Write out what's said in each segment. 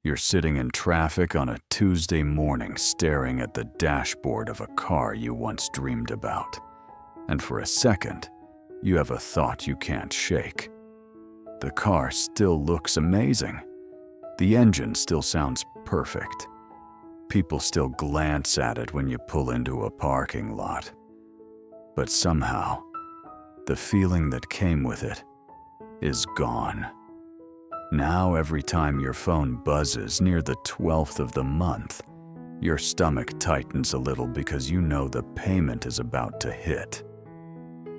You're sitting in traffic on a Tuesday morning staring at the dashboard of a car you once dreamed about. And for a second, you have a thought you can't shake. The car still looks amazing. The engine still sounds perfect. People still glance at it when you pull into a parking lot. But somehow, the feeling that came with it is gone. Now every time your phone buzzes near the 12th of the month, your stomach tightens a little because you know the payment is about to hit.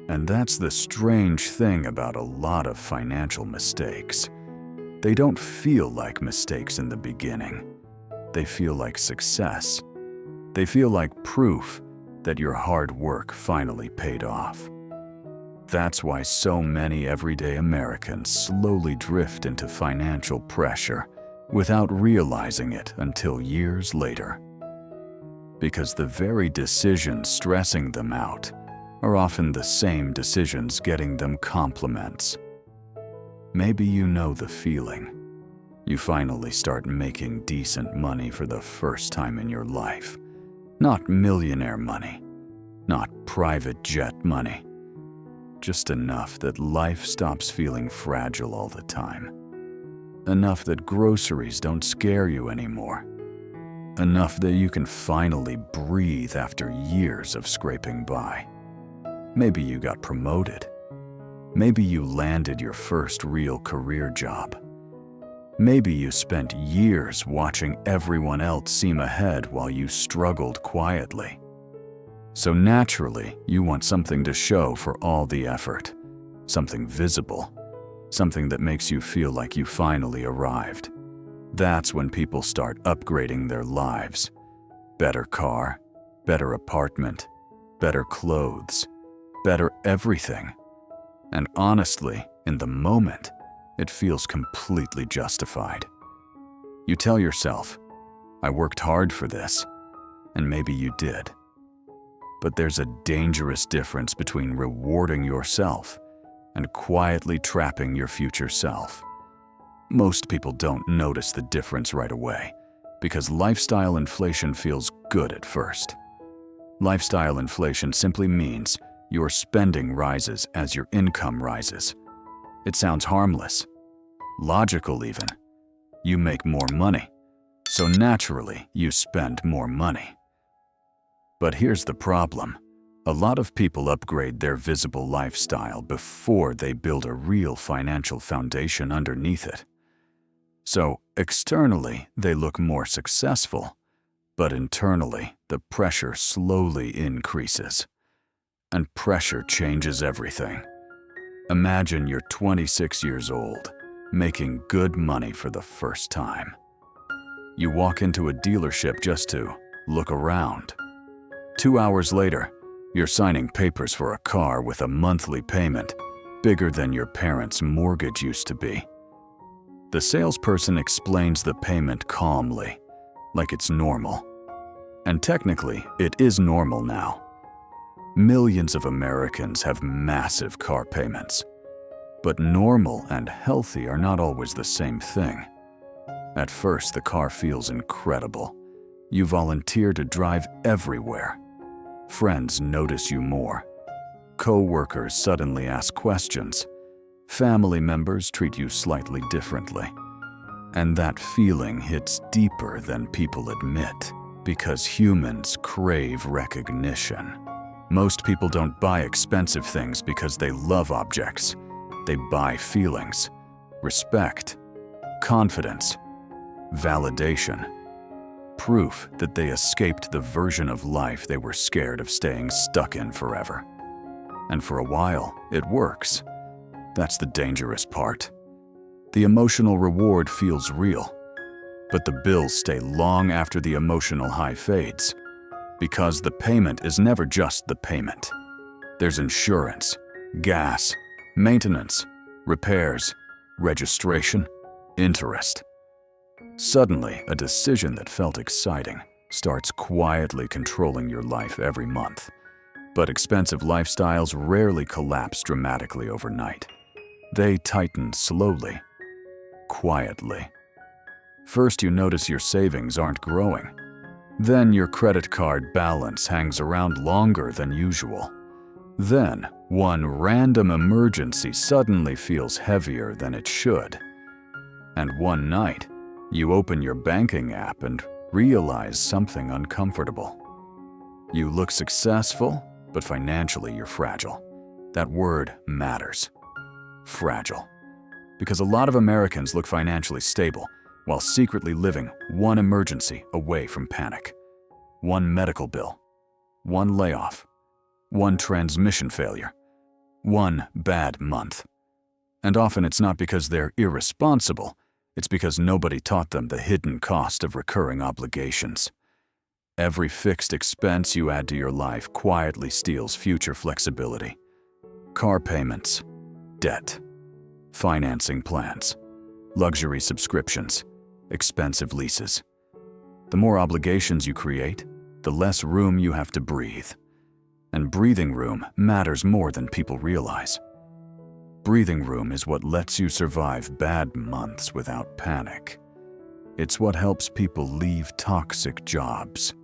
And that's the strange thing about a lot of financial mistakes. They don't feel like mistakes in the beginning. They feel like success. They feel like proof that your hard work finally paid off. That's why so many everyday Americans slowly drift into financial pressure without realizing it until years later. Because the very decisions stressing them out are often the same decisions getting them compliments. Maybe you know the feeling. You finally start making decent money for the first time in your life. Not millionaire money, not private jet money. Just enough that life stops feeling fragile all the time. Enough that groceries don't scare you anymore. Enough that you can finally breathe after years of scraping by. Maybe you got promoted. Maybe you landed your first real career job. Maybe you spent years watching everyone else seem ahead while you struggled quietly. So naturally, you want something to show for all the effort, something visible, something that makes you feel like you finally arrived. That's when people start upgrading their lives. Better car, better apartment, better clothes, better everything. And honestly, in the moment, it feels completely justified. You tell yourself, I worked hard for this, and maybe you did. But there's a dangerous difference between rewarding yourself and quietly trapping your future self. Most people don't notice the difference right away because lifestyle inflation feels good at first. Lifestyle inflation simply means your spending rises as your income rises. It sounds harmless, logical even. You make more money, so naturally you spend more money. But here's the problem. A lot of people upgrade their visible lifestyle before they build a real financial foundation underneath it. So externally, they look more successful, but internally, the pressure slowly increases. And pressure changes everything. Imagine you're 26 years old, making good money for the first time. You walk into a dealership just to look around. 2 hours later, you're signing papers for a car with a monthly payment bigger than your parents' mortgage used to be. The salesperson explains the payment calmly, like it's normal. And technically, it is normal now. Millions of Americans have massive car payments. But normal and healthy are not always the same thing. At first, the car feels incredible. You volunteer to drive everywhere. Friends notice you more. Co-workers suddenly ask questions. Family members treat you slightly differently. And that feeling hits deeper than people admit, because humans crave recognition. Most people don't buy expensive things because they love objects. They buy feelings, respect, confidence, validation. Proof that they escaped the version of life they were scared of staying stuck in forever. And for a while, it works. That's the dangerous part. The emotional reward feels real, but the bills stay long after the emotional high fades, because the payment is never just the payment. There's insurance, gas, maintenance, repairs, registration, interest. Suddenly, a decision that felt exciting starts quietly controlling your life every month. But expensive lifestyles rarely collapse dramatically overnight. They tighten slowly, quietly. First, you notice your savings aren't growing. Then your credit card balance hangs around longer than usual. Then, one random emergency suddenly feels heavier than it should. And one night, you open your banking app and realize something uncomfortable. You look successful, but financially you're fragile. That word matters. Fragile. Because a lot of Americans look financially stable while secretly living one emergency away from panic. One medical bill. One layoff. One transmission failure. One bad month. And often it's not because they're irresponsible, it's because nobody taught them the hidden cost of recurring obligations. Every fixed expense you add to your life quietly steals future flexibility. Car payments, debt, financing plans, luxury subscriptions, expensive leases. The more obligations you create, the less room you have to breathe. And breathing room matters more than people realize. Breathing room is what lets you survive bad months without panic. It's what helps people leave toxic jobs.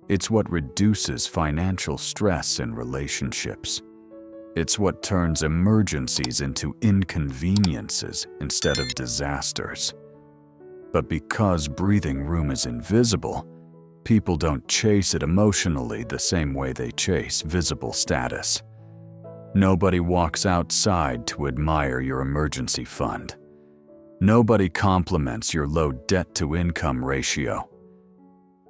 It's what reduces financial stress in relationships. It's what turns emergencies into inconveniences instead of disasters. But because breathing room is invisible, people don't chase it emotionally the same way they chase visible status. Nobody walks outside to admire your emergency fund. Nobody compliments your low debt-to-income ratio.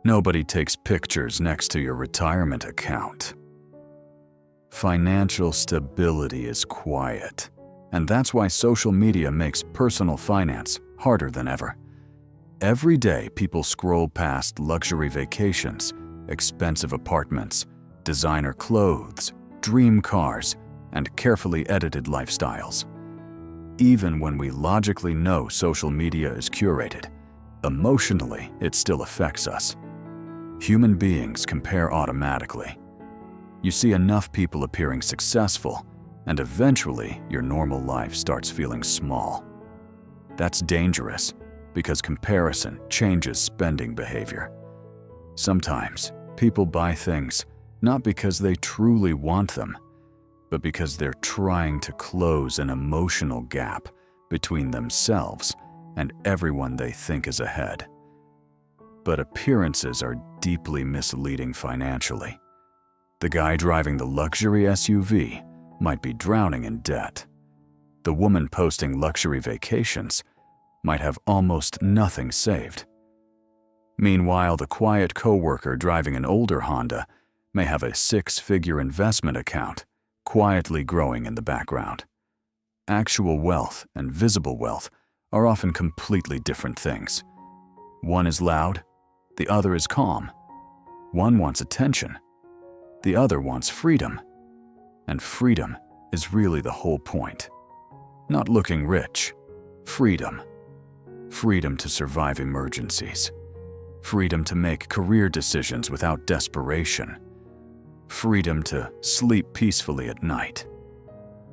Nobody takes pictures next to your retirement account. Financial stability is quiet, and that's why social media makes personal finance harder than ever. Every day, people scroll past luxury vacations, expensive apartments, designer clothes, dream cars, and carefully edited lifestyles. Even when we logically know social media is curated, emotionally, it still affects us. Human beings compare automatically. You see enough people appearing successful, and eventually your normal life starts feeling small. That's dangerous, because comparison changes spending behavior. Sometimes, people buy things not because they truly want them, but because they're trying to close an emotional gap between themselves and everyone they think is ahead. But appearances are deeply misleading financially. The guy driving the luxury SUV might be drowning in debt. The woman posting luxury vacations might have almost nothing saved. Meanwhile, the quiet coworker driving an older Honda may have a six-figure investment account quietly growing in the background. Actual wealth and visible wealth are often completely different things. One is loud, the other is calm. One wants attention, the other wants freedom. And freedom is really the whole point. Not looking rich, freedom. Freedom to survive emergencies. Freedom to make career decisions without desperation. Freedom to sleep peacefully at night.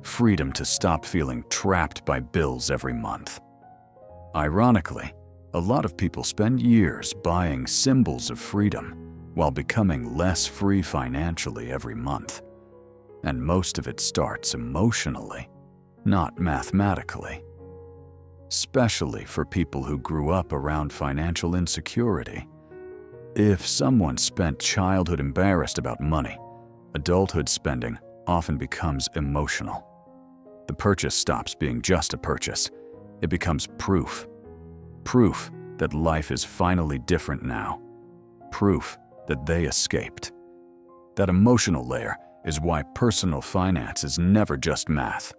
Freedom to stop feeling trapped by bills every month. Ironically, a lot of people spend years buying symbols of freedom while becoming less free financially every month. And most of it starts emotionally, not mathematically. Especially for people who grew up around financial insecurity. If someone spent childhood embarrassed about money, adulthood spending often becomes emotional. The purchase stops being just a purchase. It becomes proof. Proof that life is finally different now. Proof that they escaped. That emotional layer is why personal finance is never just math.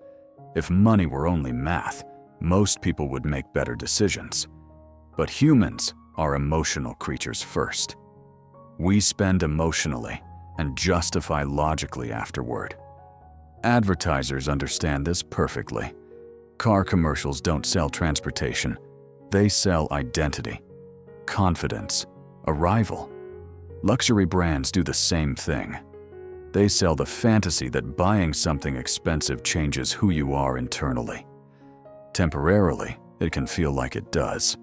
If money were only math, most people would make better decisions. But humans are emotional creatures first. We spend emotionally and justify logically afterward. Advertisers understand this perfectly. Car commercials don't sell transportation. They sell identity, confidence, arrival. Luxury brands do the same thing. They sell the fantasy that buying something expensive changes who you are internally. Temporarily, it can feel like it does.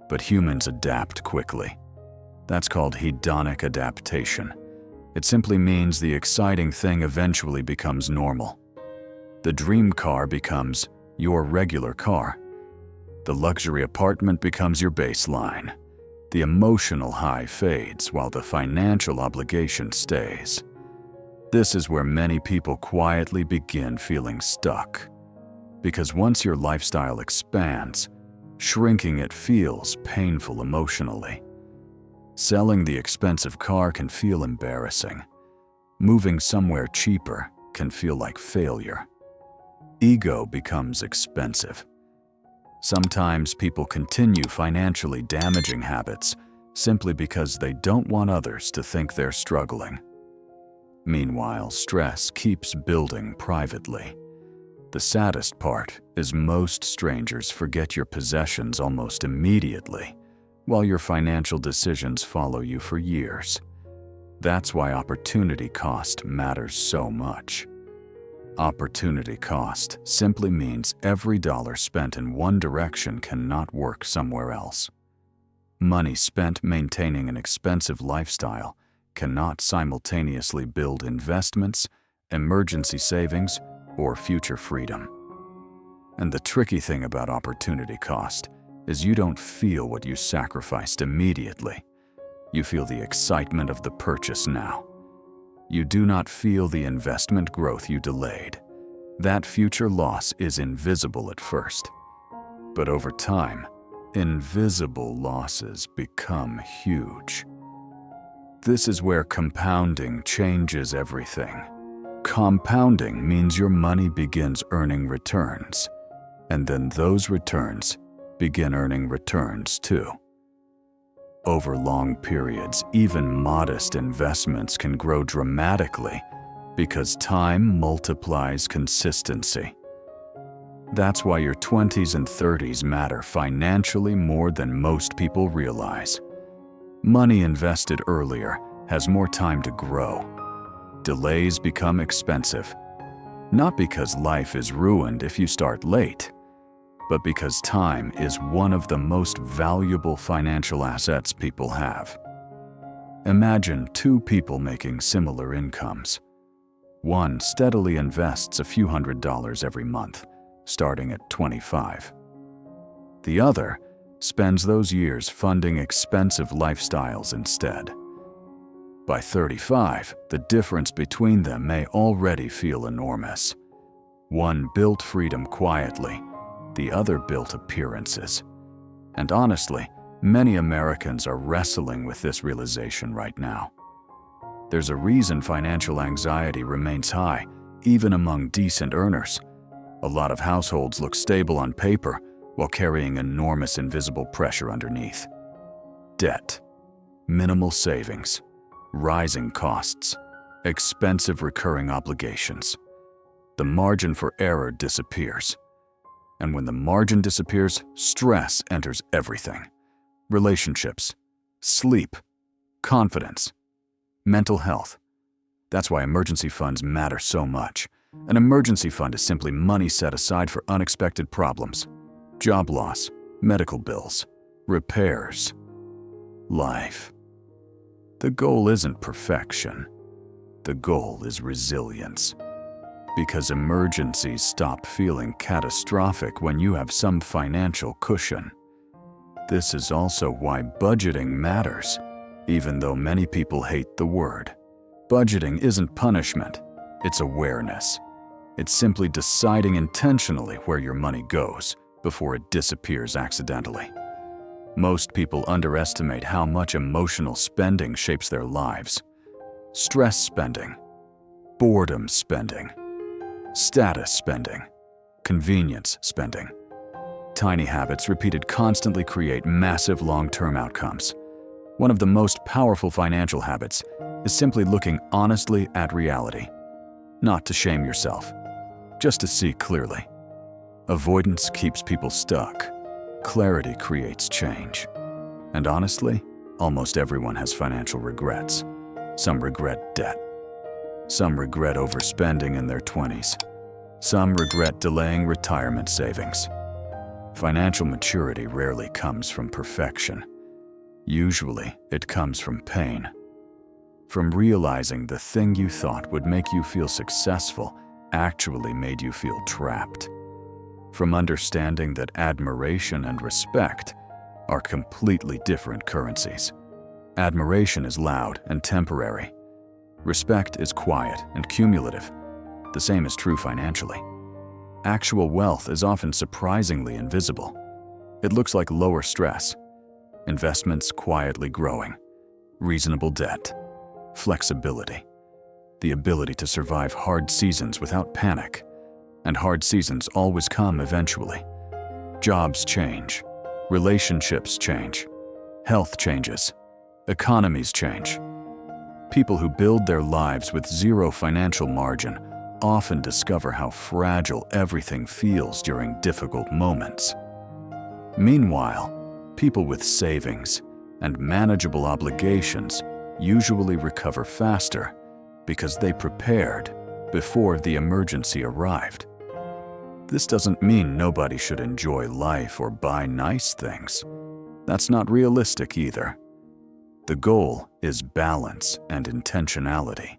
but humans adapt quickly. That's called hedonic adaptation. It simply means the exciting thing eventually becomes normal. The dream car becomes your regular car. The luxury apartment becomes your baseline. The emotional high fades while the financial obligation stays. This is where many people quietly begin feeling stuck. Because once your lifestyle expands, shrinking it feels painful emotionally. Selling the expensive car can feel embarrassing. Moving somewhere cheaper can feel like failure. Ego becomes expensive. Sometimes people continue financially damaging habits simply because they don't want others to think they're struggling. Meanwhile, stress keeps building privately. The saddest part is most strangers forget your possessions almost immediately, while your financial decisions follow you for years. That's why opportunity cost matters so much. Opportunity cost simply means every dollar spent in one direction cannot work somewhere else. Money spent maintaining an expensive lifestyle cannot simultaneously build investments, emergency savings, or future freedom. And the tricky thing about opportunity cost is you don't feel what you sacrificed immediately. You feel the excitement of the purchase now. You do not feel the investment growth you delayed. That future loss is invisible at first. But over time, invisible losses become huge. This is where compounding changes everything. Compounding means your money begins earning returns, and then those returns begin earning returns too. Over long periods, even modest investments can grow dramatically because time multiplies consistency. That's why your 20s and 30s matter financially more than most people realize. Money invested earlier has more time to grow. Delays become expensive, not because life is ruined if you start late, but because time is one of the most valuable financial assets people have. Imagine two people making similar incomes. One steadily invests a few $100s every month, starting at 25. The other spends those years funding expensive lifestyles instead. By 35, the difference between them may already feel enormous. One built freedom quietly, the other built appearances. And honestly, many Americans are wrestling with this realization right now. There's a reason financial anxiety remains high, even among decent earners. A lot of households look stable on paper while carrying enormous invisible pressure underneath. Debt, minimal savings, rising costs, expensive recurring obligations. The margin for error disappears. And when the margin disappears, stress enters everything. Relationships, sleep, confidence, mental health. That's why emergency funds matter so much. An emergency fund is simply money set aside for unexpected problems. Job loss, medical bills, repairs, life. The goal isn't perfection. The goal is resilience. Because emergencies stop feeling catastrophic when you have some financial cushion. This is also why budgeting matters, even though many people hate the word. Budgeting isn't punishment, it's awareness. It's simply deciding intentionally where your money goes before it disappears accidentally. Most people underestimate how much emotional spending shapes their lives. Stress spending, boredom spending, status spending, convenience spending. Tiny habits repeated constantly create massive long-term outcomes. One of the most powerful financial habits is simply looking honestly at reality. Not to shame yourself, just to see clearly. Avoidance keeps people stuck. Clarity creates change. And honestly, almost everyone has financial regrets. Some regret debt. Some regret overspending in their 20s. Some regret delaying retirement savings. Financial maturity rarely comes from perfection. Usually, it comes from pain. From realizing the thing you thought would make you feel successful actually made you feel trapped. From understanding that admiration and respect are completely different currencies. Admiration is loud and temporary. Respect is quiet and cumulative. The same is true financially. Actual wealth is often surprisingly invisible. It looks like lower stress, investments quietly growing, reasonable debt, flexibility, the ability to survive hard seasons without panic, and hard seasons always come eventually. Jobs change, relationships change, health changes, economies change. People who build their lives with zero financial margin often discover how fragile everything feels during difficult moments. Meanwhile, people with savings and manageable obligations usually recover faster because they prepared before the emergency arrived. This doesn't mean nobody should enjoy life or buy nice things. That's not realistic either. The goal is balance and intentionality.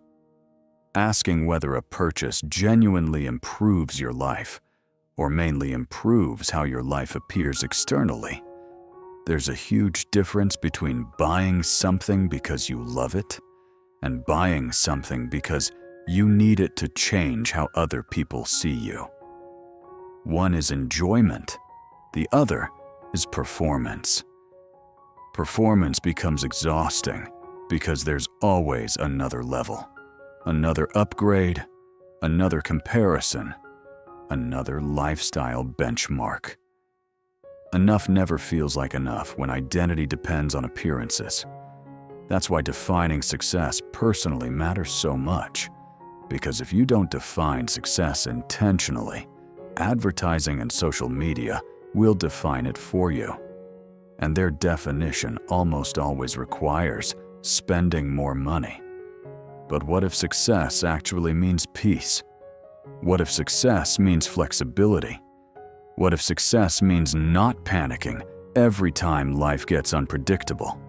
Asking whether a purchase genuinely improves your life or mainly improves how your life appears externally. There's a huge difference between buying something because you love it and buying something because you need it to change how other people see you. One is enjoyment, the other is performance. Performance becomes exhausting because there's always another level, another upgrade, another comparison, another lifestyle benchmark. Enough never feels like enough when identity depends on appearances. That's why defining success personally matters so much, because if you don't define success intentionally, advertising and social media will define it for you. And their definition almost always requires spending more money. But what if success actually means peace? What if success means flexibility? What if success means not panicking every time life gets unpredictable?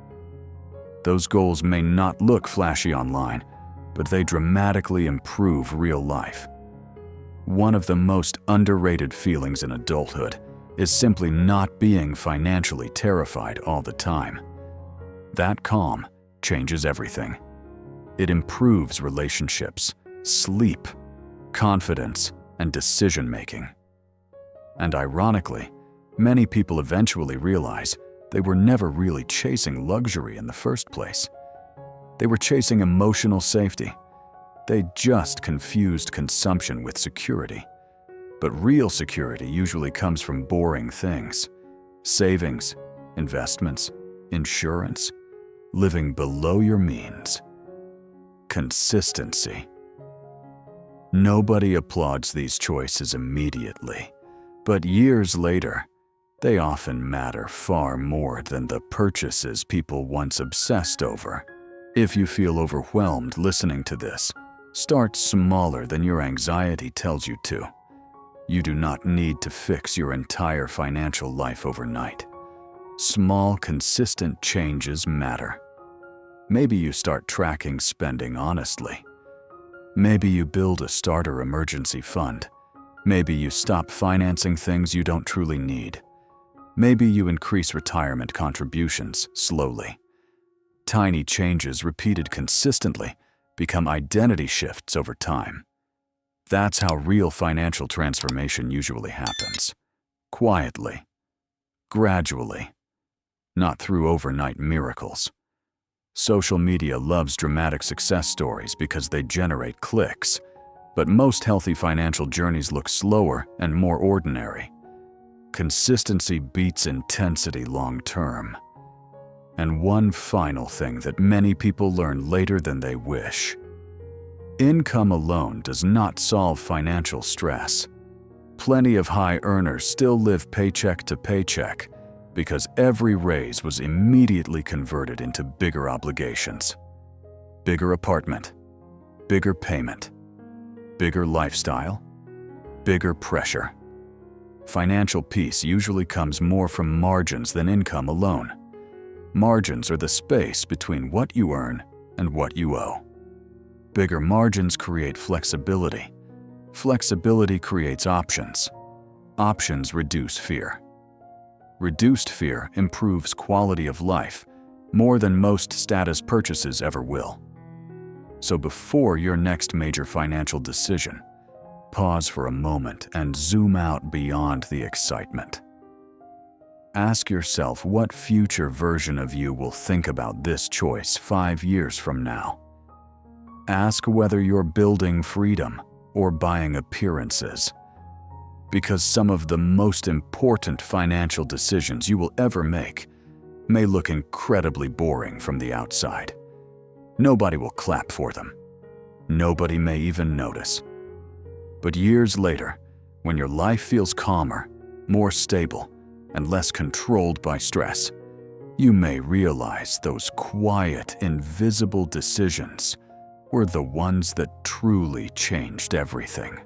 Those goals may not look flashy online, but they dramatically improve real life. One of the most underrated feelings in adulthood is simply not being financially terrified all the time. That calm changes everything. It improves relationships, sleep, confidence, and decision-making. And ironically, many people eventually realize they were never really chasing luxury in the first place. They were chasing emotional safety. They just confused consumption with security. But real security usually comes from boring things: savings, investments, insurance, living below your means. Consistency. Nobody applauds these choices immediately, but years later, they often matter far more than the purchases people once obsessed over. If you feel overwhelmed listening to this, start smaller than your anxiety tells you to. You do not need to fix your entire financial life overnight. Small, consistent changes matter. Maybe you start tracking spending honestly. Maybe you build a starter emergency fund. Maybe you stop financing things you don't truly need. Maybe you increase retirement contributions slowly. Tiny changes repeated consistently become identity shifts over time. That's how real financial transformation usually happens. Quietly, gradually, not through overnight miracles. Social media loves dramatic success stories because they generate clicks, but most healthy financial journeys look slower and more ordinary. Consistency beats intensity long term. And one final thing that many people learn later than they wish. Income alone does not solve financial stress. Plenty of high earners still live paycheck to paycheck because every raise was immediately converted into bigger obligations. Bigger apartment, bigger payment, bigger lifestyle, bigger pressure. Financial peace usually comes more from margins than income alone. Margins are the space between what you earn and what you owe. Bigger margins create flexibility. Flexibility creates options. Options reduce fear. Reduced fear improves quality of life more than most status purchases ever will. So before your next major financial decision, pause for a moment and zoom out beyond the excitement. Ask yourself what future version of you will think about this choice 5 years from now. Ask whether you're building freedom or buying appearances. Because some of the most important financial decisions you will ever make may look incredibly boring from the outside. Nobody will clap for them. Nobody may even notice. But years later, when your life feels calmer, more stable, and less controlled by stress, you may realize those quiet, invisible decisions were the ones that truly changed everything.